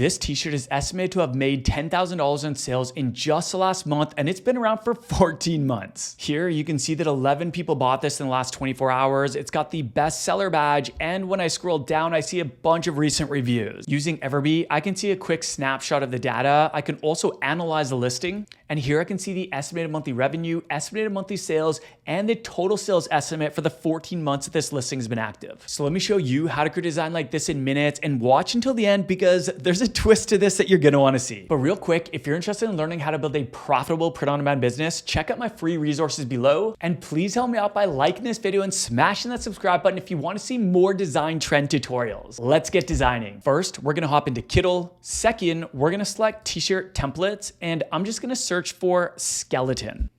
This t-shirt is estimated to have made $10,000 in sales in just the last month, and it's been around for 14 months. Here you can see that 11 people bought this in the last 24 hours. It's got the bestseller badge, and when I scroll down, I see a bunch of recent reviews. Using Everbee, I can see a quick snapshot of the data. I can also analyze the listing, and here I can see the estimated monthly revenue, estimated monthly sales, and the total sales estimate for the 14 months that this listing has been active. So let me show you how to create a design like this in minutes, and watch until the end because there's a twist to this that you're gonna wanna see. But real quick, if you're interested in learning how to build a profitable print-on-demand business, check out my free resources below, and please help me out by liking this video and smashing that subscribe button if you wanna see more design trend tutorials. Let's get designing. First, we're gonna hop into Kittl. Second, we're gonna select t-shirt templates, and I'm just gonna search for skeleton.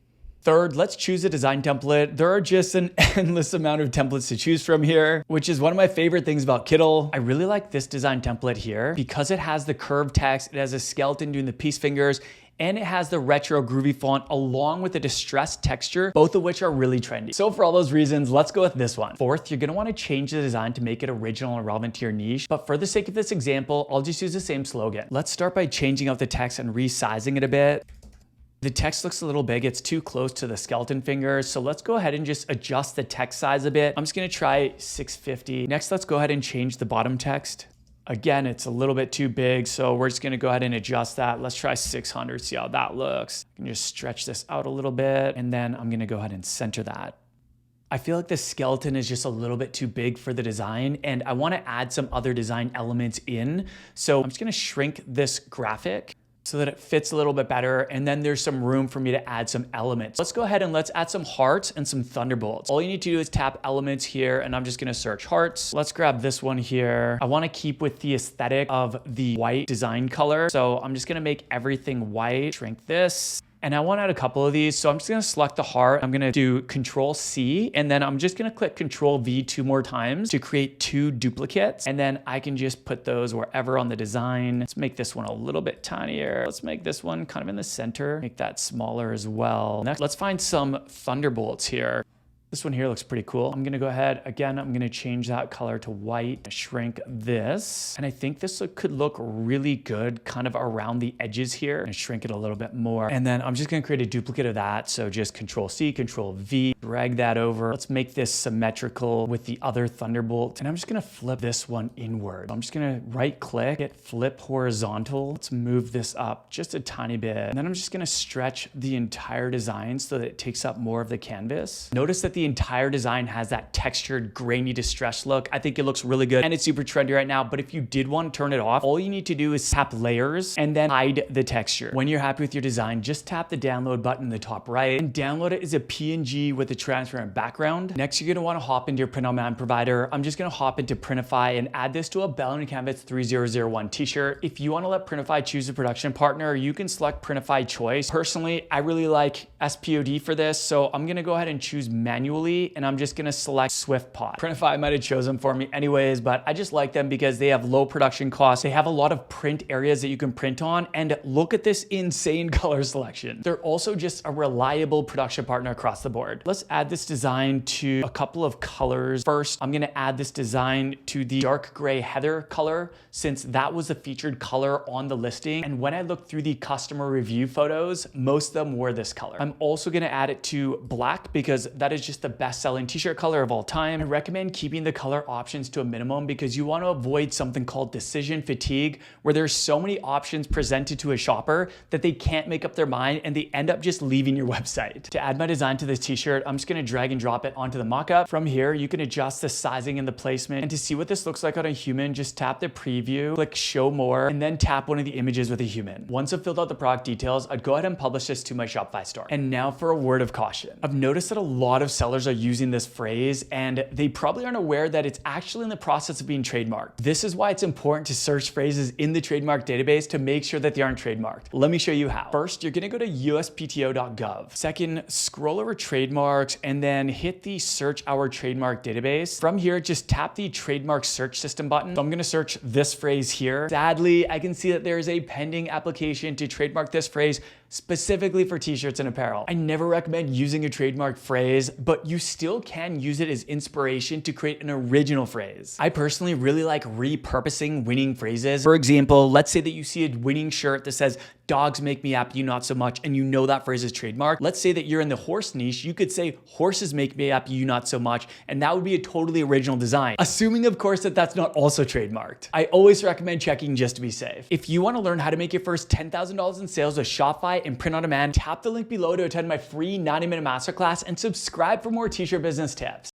Third, let's choose a design template. There are just an endless amount of templates to choose from here, which is one of my favorite things about Kittl. I really like this design template here because it has the curved text, it has a skeleton doing the peace fingers, and it has the retro groovy font along with the distressed texture, both of which are really trendy. So for all those reasons, let's go with this one. Fourth, you're gonna wanna change the design to make it original and relevant to your niche. But for the sake of this example, I'll just use the same slogan. Let's start by changing out the text and resizing it a bit. The text looks a little big, it's too close to the skeleton fingers. So let's go ahead and just adjust the text size a bit. I'm just gonna try 650. Next, let's go ahead and change the bottom text. Again, it's a little bit too big, so we're just gonna go ahead and adjust that. Let's try 600, see how that looks. I can just stretch this out a little bit, and then I'm gonna go ahead and center that. I feel like the skeleton is just a little bit too big for the design, and I wanna add some other design elements in. So I'm just gonna shrink this graphic so that it fits a little bit better, and then there's some room for me to add some elements. Let's go ahead and let's add some hearts and some thunderbolts. All you need to do is tap elements here, and I'm just gonna search hearts. Let's grab this one here. I wanna keep with the aesthetic of the white design color, so I'm just gonna make everything white, shrink this. And I want to add a couple of these. So I'm just going to select the heart. I'm going to do Control C, and then I'm just going to click Control V 2 more times to create 2 duplicates. And then I can just put those wherever on the design. Let's make this one a little bit tinier. Let's make this one kind of in the center. Make that smaller as well. Next, let's find some thunderbolts here. This one here looks pretty cool. I'm gonna go ahead, again, I'm gonna change that color to white, shrink this. And I think this could look really good kind of around the edges here, and shrink it a little bit more. And then I'm just gonna create a duplicate of that. So just Control C, Control V, drag that over. Let's make this symmetrical with the other thunderbolt. And I'm just gonna flip this one inward. I'm just gonna right click, hit flip horizontal. Let's move this up just a tiny bit. And then I'm just gonna stretch the entire design so that it takes up more of the canvas. Notice that the entire design has that textured, grainy, distressed look. I think it looks really good, and it's super trendy right now. But if you did want to turn it off, all you need to do is tap layers and then hide the texture. When you're happy with your design, just tap the download button in the top right and download it as a PNG with a transparent background. Next, you're gonna wanna hop into your print-on-demand provider. I'm just gonna hop into Printify and add this to a Bell & Canvas 3001 t-shirt. If you wanna let Printify choose a production partner, you can select Printify Choice. Personally, I really like SPOD for this, so I'm gonna go ahead and choose manually, and I'm just gonna select SwiftPod. Printify might have chosen for me anyways, but I just like them because they have low production costs. They have a lot of print areas that you can print on, and look at this insane color selection. They're also just a reliable production partner across the board. Let's add this design to a couple of colors. First, I'm gonna add this design to the dark gray heather color, since that was the featured color on the listing. And when I looked through the customer review photos, most of them were this color. I'm also gonna add it to black because that is just the best-selling t-shirt color of all time. I recommend keeping the color options to a minimum because you want to avoid something called decision fatigue, where there's so many options presented to a shopper that they can't make up their mind and they end up just leaving your website. To add my design to this t-shirt, I'm just going to drag and drop it onto the mockup. From here, you can adjust the sizing and the placement. And to see what this looks like on a human, just tap the preview, click show more, and then tap one of the images with a human. Once I've filled out the product details, I'd go ahead and publish this to my Shopify store. And now for a word of caution. I've noticed that a lot of sellers are using this phrase, and they probably aren't aware that it's actually in the process of being trademarked. This is why it's important to search phrases in the trademark database to make sure that they aren't trademarked. Let me show you how. First, you're gonna go to uspto.gov. Second, scroll over trademarks and then hit the search our trademark database. From here, just tap the trademark search system button. So I'm gonna search this phrase here. Sadly, I can see that there is a pending application to trademark this phrase, specifically for t-shirts and apparel. I never recommend using a trademark phrase, but you still can use it as inspiration to create an original phrase. I personally really like repurposing winning phrases. For example, let's say that you see a winning shirt that says, "Dogs make me happy, you not so much," and you know that phrase is trademarked. Let's say that you're in the horse niche, you could say, "Horses make me happy, you not so much," and that would be a totally original design. Assuming, of course, that that's not also trademarked. I always recommend checking just to be safe. If you want to learn how to make your first $10,000 in sales with Shopify and print on demand, tap the link below to attend my free 90-minute masterclass and subscribe for more t-shirt business tips.